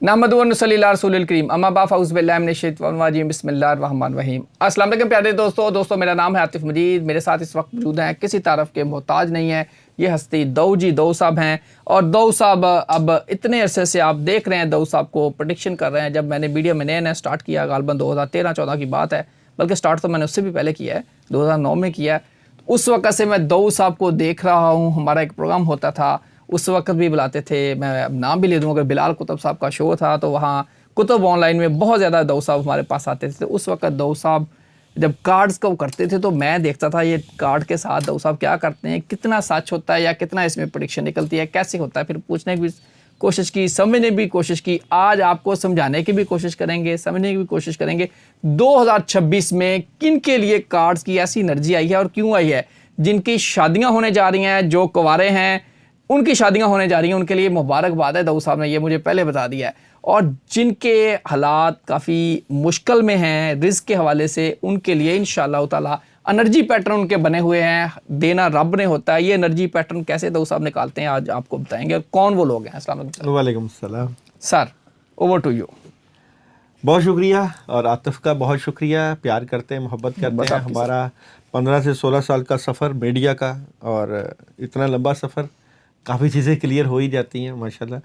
नहमदुहु व नसल्ली अला रसूलिल करीम अम्मा बाद फ़अऊज़ु बिल्लाहि मिनश शैतानिर रजीम बिस्मिल्लाहिर रहमानिर रहीम। अस्सलाम वालेकुम प्यारे दोस्तों, मेरा नाम है आतिफ़ मजीद। मेरे साथ इस वक्त मौजूद हैं, किसी तारफ़ के मोहताज नहीं है, ये हस्ती दऊ साहब हैं। और दऊ साहब अब इतने अरसे से आप देख रहे हैं, दऊ साहब को प्रेडिक्शन कर रहे हैं। जब मैंने मीडिया में नया स्टार्ट किया, गालिबन 2013-14 की बात है, बल्कि स्टार्ट तो मैंने उससे भी पहले किया है, 2009 में किया है। उस वक़्त से मैं दऊ साहब को देख रहा हूँ। हमारा एक प्रोग्राम होता था, उस वक्त भी बुलाते थे, मैं अब नाम भी ले दूँगा, अगर बिलाल कुतुब साहब का शो था तो वहाँ कुतुब ऑनलाइन में बहुत ज़्यादा दऊ साहब हमारे पास आते थे। उस वक्त दऊ साहब जब कार्ड्स को करते थे तो मैं देखता था ये कार्ड के साथ दऊ साहब क्या करते हैं, कितना सच होता है या कितना इसमें प्रेडिक्शन निकलती है, कैसे होता है। फिर पूछने की भी कोशिश की, समझने भी कोशिश की। आज आपको समझाने की भी कोशिश करेंगे, समझने की भी कोशिश करेंगे 2026 में किन के लिए कार्ड्स की ऐसी एनर्जी आई है और क्यों आई है। जिनकी शादियाँ होने जा रही हैं, जो कुंवारे हैं उनकी शादियां होने जा रही हैं, उनके लिए मुबारकबाद है। दऊ साहब ने ये मुझे पहले बता दिया है। और जिनके हालात काफ़ी मुश्किल में हैं रिज़्क़ के हवाले से, उनके लिए इंशाअल्लाह ताला एनर्जी पैटर्न उनके बने हुए हैं। देना रब ने होता है। ये एनर्जी पैटर्न कैसे दऊ साहब निकालते हैं आज आपको बताएंगे। और कौन वो लोग हैं। अस्सलाम वालेकुम सलाम सर, ओवर टू यू। बहुत शुक्रिया। और आतिफ का बहुत शुक्रिया, प्यार करते हैं, मोहब्बत करते हैं। हमारा 15 से 16 साल का सफ़र मीडिया का, और इतना लंबा सफ़र, काफ़ी चीज़ें क्लियर हो ही जाती हैं माशाल्लाह।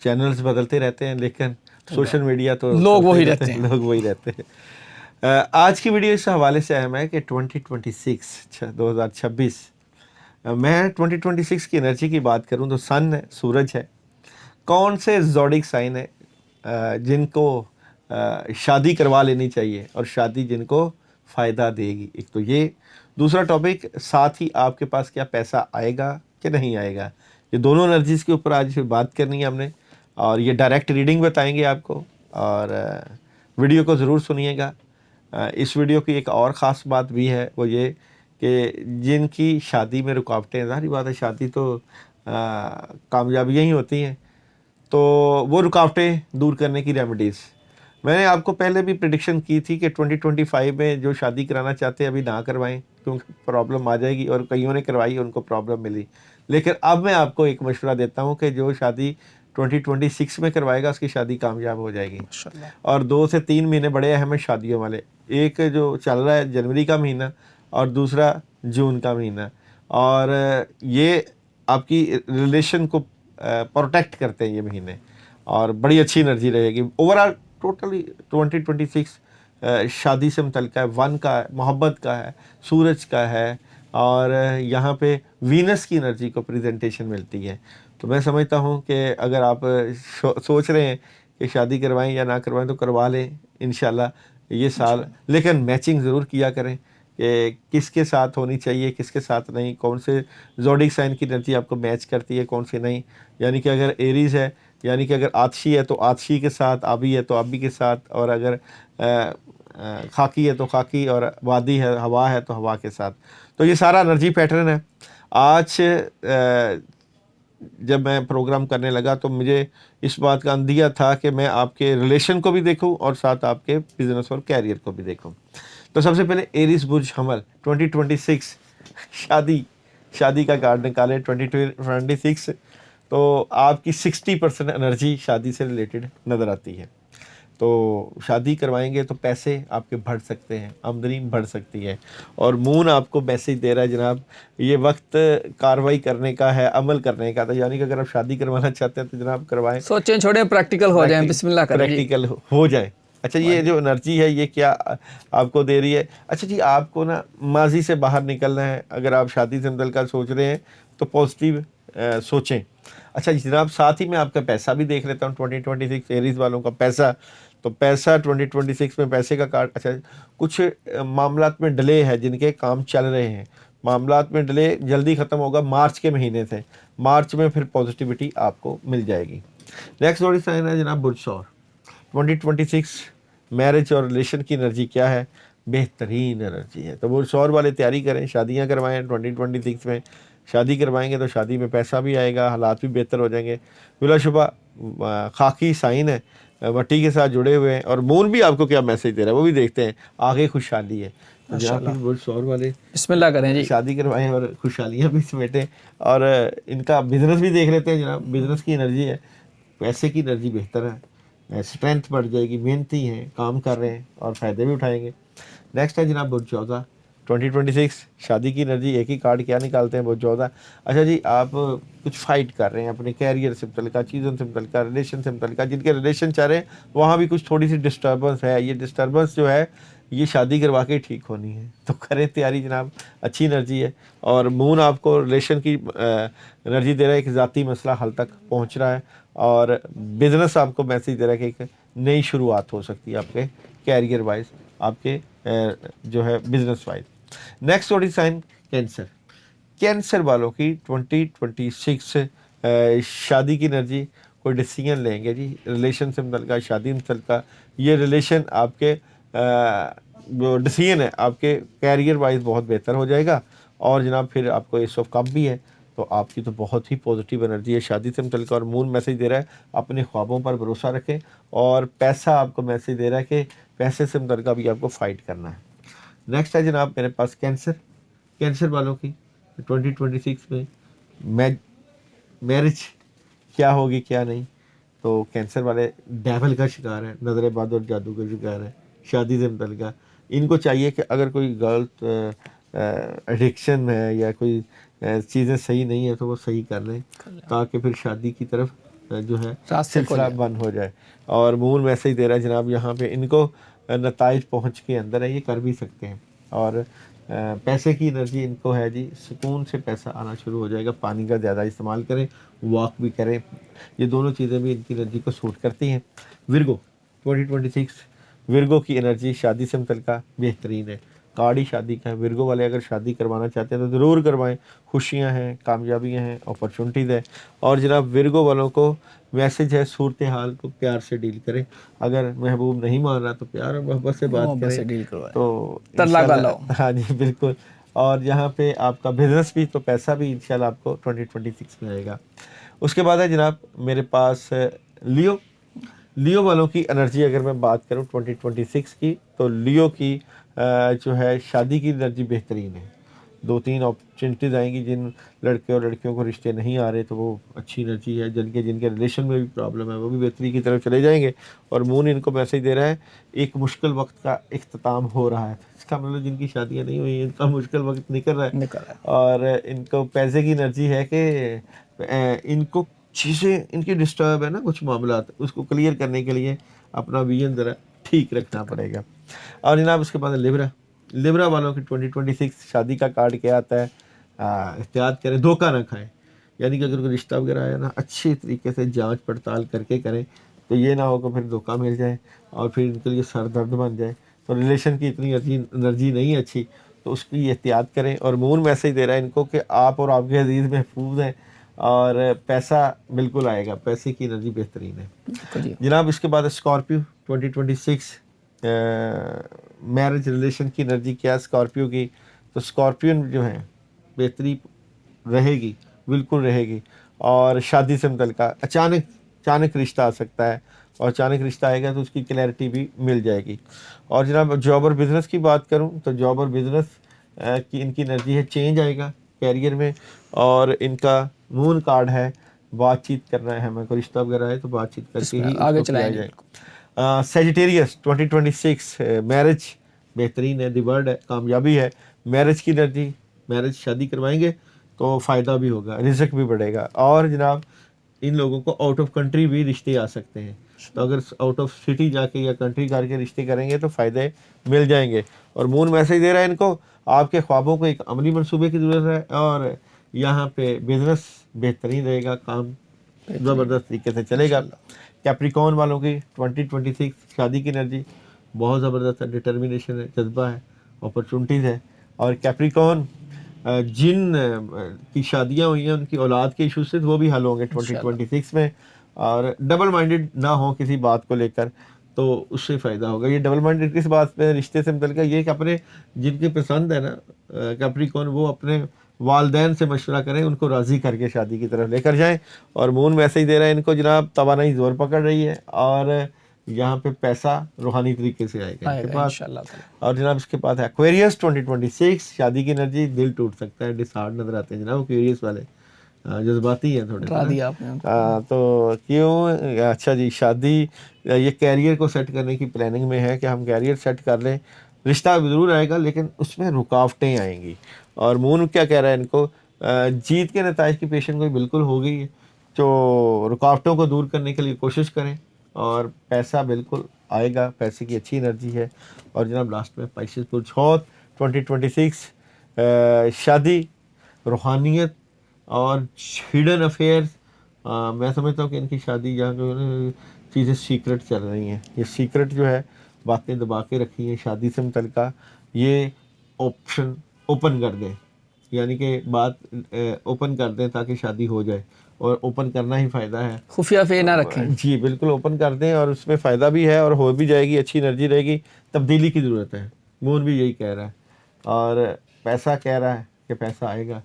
चैनल्स बदलते रहते हैं लेकिन सोशल मीडिया तो लोग वही रहते हैं। लोग वही रहते हैं। आज की वीडियो इस हवाले से अहम है कि 2026 मैं 2026 की एनर्जी की बात करूं तो सन है, सूरज है। कौन से ज़ोडिक साइन है जिनको शादी करवा लेनी चाहिए और शादी जिनको फ़ायदा देगी, एक तो ये। दूसरा टॉपिक, साथ ही आपके पास क्या पैसा आएगा कि नहीं आएगा। ये दोनों एनर्जीज़ के ऊपर आज बात करनी है हमने, और ये डायरेक्ट रीडिंग बताएंगे आपको। और वीडियो को ज़रूर सुनिएगा। इस वीडियो की एक और ख़ास बात भी है, वो ये कि जिनकी शादी में रुकावटें, ज़ाहिर बात है शादी तो कामयाबियाँ ही होती हैं, तो वो रुकावटें दूर करने की रेमेडीज़ मैंने आपको पहले भी प्रेडिक्शन की थी कि 2025 में जो शादी कराना चाहते हैं अभी ना करवाएं, क्योंकि प्रॉब्लम आ जाएगी। और कईयों ने करवाई, उनको प्रॉब्लम मिली। लेकिन अब मैं आपको एक मशवरा देता हूं कि जो शादी 2026 में करवाएगा उसकी शादी कामयाब हो जाएगी। और 2 से 3 महीने बड़े अहम हैं शादियों वाले। एक जो चल रहा है जनवरी का महीना, और दूसरा जून का महीना। और ये आपकी रिलेशन को प्रोटेक्ट करते हैं ये महीने, और बड़ी अच्छी एनर्जी रहेगी ओवरऑल। टोटली 2026 शादी से मुतल्लिक़ है, वन का है, मोहब्बत का है, सूरज का है, और यहाँ पे वीनस की एनर्जी को प्रेजेंटेशन मिलती है। तो मैं समझता हूँ कि अगर आप सोच रहे हैं कि शादी करवाएं या ना करवाएं तो करवा लें इंशाल्लाह ये साल। लेकिन मैचिंग ज़रूर किया करें कि किसके साथ होनी चाहिए, किसके साथ नहीं, कौन से ज़ोडिक साइन की एनर्जी आपको मैच करती है, कौन से नहीं। यानी कि अगर एरीज़ है, यानी कि अगर आतशी है तो आतशी के साथ, आबी है तो आबी के साथ, और अगर खाकी है तो खाकी, और वादी है, हवा है तो हवा के साथ। तो ये सारा एनर्जी पैटर्न है। आज जब मैं प्रोग्राम करने लगा तो मुझे इस बात का अंदिया था कि मैं आपके रिलेशन को भी देखूं और साथ आपके बिज़नेस और कैरियर को भी देखूं। तो सबसे पहले एरीज बुर्ज हमल 2026 शादी का कार्ड निकाले 2026। तो आपकी 60% एनर्जी शादी से रिलेटेड नज़र आती है। तो शादी करवाएंगे तो पैसे आपके बढ़ सकते हैं, आमदनी बढ़ सकती है। और मून आपको मैसेज दे रहा है जनाब ये वक्त कार्रवाई करने का है, अमल करने का। तो यानी कि अगर आप शादी करवाना चाहते हैं तो जनाब करवाएं, सोचें छोड़े, प्रैक्टिकल हो जाए, बिस्मिल्लाह करें, प्रैक्टिकल हो जाए। अच्छा, ये जो एनर्जी है ये क्या आपको दे रही है? अच्छा जी, आपको ना माजी से बाहर निकलना है। अगर आप शादी से मुतल्लिक़ सोच रहे हैं तो पॉजिटिव सोचें। अच्छा जनाब, साथ ही मैं आपका पैसा भी देख लेता हूँ 2026 एरीज वालों का पैसा। तो पैसा 2026 में पैसे का कार्ड। अच्छा, कुछ मामलात में डिले है, जिनके काम चल रहे हैं, मामलात में डिले जल्दी ख़त्म होगा। मार्च के महीने से, मार्च में फिर पॉजिटिविटी आपको मिल जाएगी। नेक्स्ट जोड़ी साइन है जनाब बुर्ज सौर। 2026 मैरिज और रिलेशन की एनर्जी क्या है? बेहतरीन एनर्जी है। तो बुर्ज सौर वाले तैयारी करें, शादियां करवाएं। 2026 में शादी करवाएंगे तो शादी में पैसा भी आएगा, हालात भी बेहतर हो जाएंगे। बिलाशुबा खाकी साइन है, मट्टी के साथ जुड़े हुए हैं। और मून भी आपको क्या मैसेज दे रहा है वो भी देखते हैं। आगे खुशहाली है। तो जहाँ बुर्ज सौर वाले बिस्मिल्लाह करें जी, शादी करवाएं और खुशहालियाँ भी समेटें। और इनका बिजनेस भी देख लेते हैं जनाब। बिजनेस की एनर्जी है पैसे की एनर्जी बेहतर है, स्ट्रेंथ बढ़ जाएगी, मेहनती हैं, काम कर रहे हैं और फ़ायदे भी उठाएंगे। नेक्स्ट है जनाब बुध 14 2026 शादी की एनर्जी। एक ही कार्ड क्या निकालते हैं बुध 14। अच्छा जी, आप कुछ फाइट कर रहे हैं अपने कैरियर से मुतल्लिका, चीज़ों से मुतल्लिका, रिलेशन से मुतल्लिका, जिनके रिलेशन चाह रहे हैं वहाँ भी कुछ थोड़ी सी डिस्टर्बेंस है। ये डिस्टर्बेंस जो है ये शादी करवा के ठीक होनी है, तो करें तैयारी जनाब। अच्छी एनर्जी है और मून आपको रिलेशन की एनर्जी दे रहा है, एक ज़ाती मसला हल तक पहुंच रहा है और बिज़नेस आपको मैसेज दे रहा है कि एक नई शुरुआत हो सकती है आपके कैरियर वाइज, आपके जो है बिजनेस वाइज। नेक्स्ट जोड़ी साइन कैंसर। कैंसर वालों की 2026 शादी की एनर्जी, कोई डिसीजन लेंगे जी रिलेशन से मुतल्लिका, शादी मुतल्लिका। ये रिलेशन आपके जो डिसीजन है आपके कैरियर वाइज बहुत बेहतर हो जाएगा और जनाब फिर आपको एस ऑफ कप भी है, तो आपकी तो बहुत ही पॉजिटिव एनर्जी है शादी से मुतल्लिका। और मून मैसेज दे रहा है अपने ख्वाबों पर भरोसा रखें और पैसा आपको मैसेज दे रहा है कि पैसे से मुतल्लिका भी आपको फाइट करना है। नेक्स्ट है जनाब मेरे पास कैंसर। कैंसर वालों की 2026 में मैरिज क्या होगी क्या नहीं, तो कैंसर वाले डेवल का शिकार है, नज़र बद और जादू का शिकार है शादी से मुतल्लिका। इनको चाहिए कि अगर कोई गलत एडिक्शन है या कोई चीज़ें सही नहीं है तो वो सही कर लें ताकि फिर शादी की तरफ जो है सिलसिला बंद हो जाए। और मून मैसेज दे रहा है जनाब यहाँ पे इनको नताइज पहुँच के अंदर है, ये कर भी सकते हैं। और पैसे की एनर्जी इनको है जी, सुकून से पैसा आना शुरू हो जाएगा। पानी का ज़्यादा इस्तेमाल करें, वॉक भी करें, ये दोनों चीज़ें भी इनकी एनर्जी को सूट करती हैं। विर्गो 2026 विर्गो की एनर्जी शादी से मुतल्लिका बेहतरीन है, कार्ड ही शादी का है। विर्गो वाले अगर शादी करवाना चाहते हैं तो ज़रूर करवाएं, खुशियां हैं, कामयाबियां हैं, अपॉर्चुनिटीज़ है। और जनाब विर्गो वालों को मैसेज है सूरत हाल को प्यार से डील करें। अगर महबूब नहीं मान रहा तो प्यार और मोहब्बत से बात करें तो इंशाल्लाह, हाँ जी बिल्कुल। और यहाँ पे आपका बिजनेस भी तो पैसा भी इंशाल्लाह आपको 2026 में आएगा। उसके बाद है जनाब मेरे पास लियो। लियो वालों की एनर्जी अगर मैं बात करूं 2026 की, तो लियो की जो है शादी की एनर्जी बेहतरीन है। 2-3 अपॉर्चुनिटीज़ आएंगी। जिन लड़के और लड़कियों को रिश्ते नहीं आ रहे तो वो अच्छी एनर्जी है। जिनके रिलेशन में भी प्रॉब्लम है वो भी बेहतरी की तरफ चले जाएंगे। और मून इनको मैसेज दे रहा है एक मुश्किल वक्त का इख्तिताम हो रहा है। इसका मतलब जिनकी शादियाँ नहीं हुई इनका मुश्किल वक्त निकल रहा है। और इनको पैसे की एनर्जी है कि इनको चीज़ें इनकी डिस्टर्ब है ना, कुछ मामला उसको क्लियर करने के लिए अपना विजन ज़रा ठीक रखना पड़ेगा। और जनाब उसके बाद लिब्रा। लिब्रा वालों की 2026 शादी का कार्ड क्या आता है, एहतियात करें, धोखा ना खाएं। यानी कि अगर कोई रिश्ता वगैरह आया ना अच्छी तरीके से जांच पड़ताल करके करें, तो ये ना हो कि फिर धोखा मिल जाए और फिर इनके लिए सर दर्द बन जाए। तो रिलेशन की इतनी एनर्जी नहीं अच्छी, तो उसकी एहतियात करें। और मून मैसेज दे रहा है इनको कि आप और आपके अजीज़ महफूज हैं और पैसा बिल्कुल आएगा, पैसे की एनर्जी बेहतरीन है जनाब। इसके बाद स्कॉर्पियो 2026 मैरिज रिलेशन की एनर्जी क्या स्कॉर्पियो की, तो स्कॉर्पियो जो है बेहतरी रहेगी, बिल्कुल रहेगी। और शादी से मुतल्लिका अचानक रिश्ता आ सकता है और अचानक रिश्ता आएगा तो उसकी क्लैरिटी भी मिल जाएगी। और जनाब जॉब और बिज़नेस की बात करूं तो जॉब और बिज़नेस की इनकी एनर्जी है, चेंज आएगा कैरियर में। और इनका मून कार्ड है बातचीत करना है, हमें कोई रिश्ता वगैरह है तो बातचीत करके ही आगे चलाया जाए। सेजिटेरियस 2026 मैरिज बेहतरीन है, दी वर्ड है, कामयाबी है। मैरिज की एनर्जी, मैरिज शादी करवाएंगे तो फ़ायदा भी होगा, रिज़्क भी बढ़ेगा। और जनाब इन लोगों को आउट ऑफ कंट्री भी रिश्ते आ सकते हैं, तो अगर आउट ऑफ सिटी जाके या कंट्री करके रिश्ते करेंगे तो फ़ायदे मिल जाएंगे। और मून मैसेज दे रहा है इनको आपके ख्वाबों को एक अमली मंसूबे की ज़रूरत है और यहाँ पे बिज़नेस बेहतरीन रहेगा, काम ज़बरदस्त तरीके से चलेगा। कैप्रिकॉर्न वालों की 2026 शादी की एनर्जी बहुत ज़बरदस्त है, डिटर्मिनेशन है, जज्बा है, अपॉर्चुनिटीज़ है। और कैप्रिकॉर्न जिन की शादियां हुई हैं उनकी औलाद के इशू से वो भी हल होंगे 2026 में। और डबल माइंडेड ना हो किसी बात को लेकर तो उससे फ़ायदा होगा। ये डबल माइंडेड किस बात पे, रिश्ते से मतलब ये कि अपने जिनके पसंद है ना कैप्रिकॉर्न, वो अपने वालदैन से मशवरा करें, उनको राज़ी करके शादी की तरफ लेकर जाएं। और मून मैसेज दे रहा है इनको जनाब तवानाई ज़ोर पकड़ रही है और यहाँ पे पैसा रूहानी तरीके से आएगा इनके पास। और जनाब इसके बाद है एक्वेरियस 2026 शादी की एनर्जी, दिल टूट सकता है, डिसहार्ड नज़र आते हैं जनाब एक्वेरियस वाले। जज्बाती है थोड़े डरा से दिया ना। आपने उनको। तो क्यों, अच्छा जी, शादी ये कैरियर को सेट करने की प्लानिंग में है कि हम कैरियर सेट कर लें, रिश्ता ज़रूर आएगा लेकिन उसमें रुकावटें आएंगी। और मून क्या कह रहा है इनको, जीत के नताइज की पेशन कोई बिल्कुल हो गई है, तो रुकावटों को दूर करने के लिए कोशिश करें और पैसा बिल्कुल आएगा, पैसे की अच्छी एनर्जी है। और जनाब लास्ट में पाइसेस पुरछौत 2026 शादी, रूहानियत और हिडन अफेयर्स। मैं समझता हूँ कि इनकी शादी जहाँ जो है ना, चीज़ें सीक्रेट चल रही हैं, ये सीक्रेट जो है बातें दबा के रखी हैं शादी से मुतल्लिका, ये ऑप्शन ओपन कर दें, यानी कि बात ओपन कर दें ताकि शादी हो जाए, और ओपन करना ही फ़ायदा है। खुफिया अफेयर ना रखें। जी बिल्कुल ओपन कर दें और उसमें फ़ायदा भी है और हो भी जाएगी, अच्छी एनर्जी रहेगी। तब्दीली की ज़रूरत है, मून भी यही कह रहा है, और पैसा कह रहा है कि पैसा आएगा,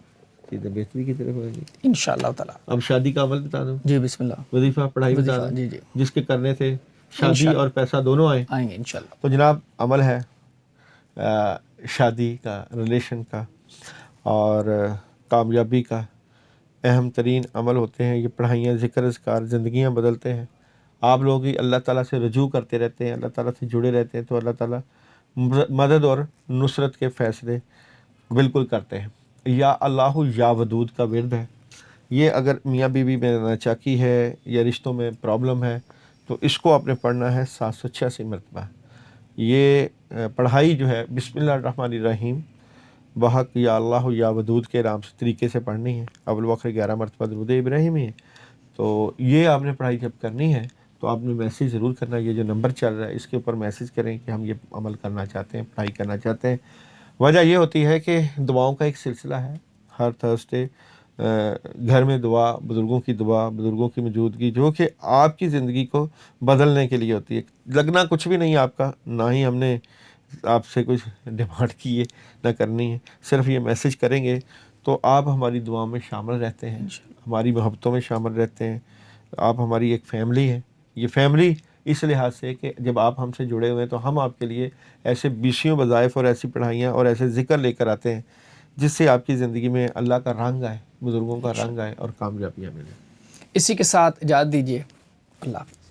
चीज़ें बेहतरी की तरफ होगी इंशाअल्लाह ताला। अब शादी का अमल बता दूँ, जी बिस्मिल्लाह। वजीफ़ा पढ़ाई बता वजीफा, दूँ, जी जी जिसके करने से शादी इंशाअल्लाह और पैसा दोनों आए। आएंगे इंशाअल्लाह। तो जनाब अमल है शादी का, रिलेशन का और कामयाबी का अहम तरीन अमल होते हैं ये पढ़ाइयाँ, ज़िक्र अज़कार, ज़िंदगियाँ बदलते हैं। आप लोग ही अल्लाह ताला से रजू करते रहते हैं, अल्लाह ताला से जुड़े रहते हैं, तो अल्लाह ताला मदद और नुसरत के फ़ैसले बिल्कुल करते हैं। या अल्लाह या वदूद का विर्द है, ये अगर मियाँ बीवी में नाचाकी है या रिश्तों में प्रॉब्लम है तो इसको आपने पढ़ना है 786 मरतबा। ये पढ़ाई जो है बिस्मिल्लाहिर्रहमानिर्रहीम बहक या अल्लाह या वदूद के नाम से तरीके से पढ़नी है। अव्वल व आखिर 11 मरतबा दुरूद इब्राहिमी है। तो ये आपने पढ़ाई जब करनी है तो आपने मैसेज ज़रूर करना है, ये जो नंबर चल रहा है इसके ऊपर मैसेज करें कि हम ये अमल करना चाहते हैं, पढ़ाई करना चाहते हैं। वजह ये होती है कि दुआओं का एक सिलसिला है, हर थर्सडे घर में दुआ, बुज़ुर्गों की दुआ, बुज़ुर्गों की मौजूदगी जो कि आपकी ज़िंदगी को बदलने के लिए होती है। लगना कुछ भी नहीं आपका, ना ही हमने आपसे कुछ डिमांड की है, ना करनी है, सिर्फ ये मैसेज करेंगे तो आप हमारी दुआ में शामिल रहते हैं, हमारी मोहब्बतों में शामिल रहते हैं। आप हमारी एक फ़ैमिली है। ये फ़ैमिली इस लिहाज से कि जब आप हमसे जुड़े हुए हैं तो हम आपके लिए ऐसे बीसियों वज़ाइफ और ऐसी पढ़ाइयाँ और ऐसे ज़िक्र लेकर आते हैं जिससे आपकी ज़िंदगी में अल्लाह का रंग आए, बुज़ुर्गों का रंग आए और कामयाबियाँ मिलें। इसी के साथ इजाज़त दीजिए। अल्लाह हाफ़िज़।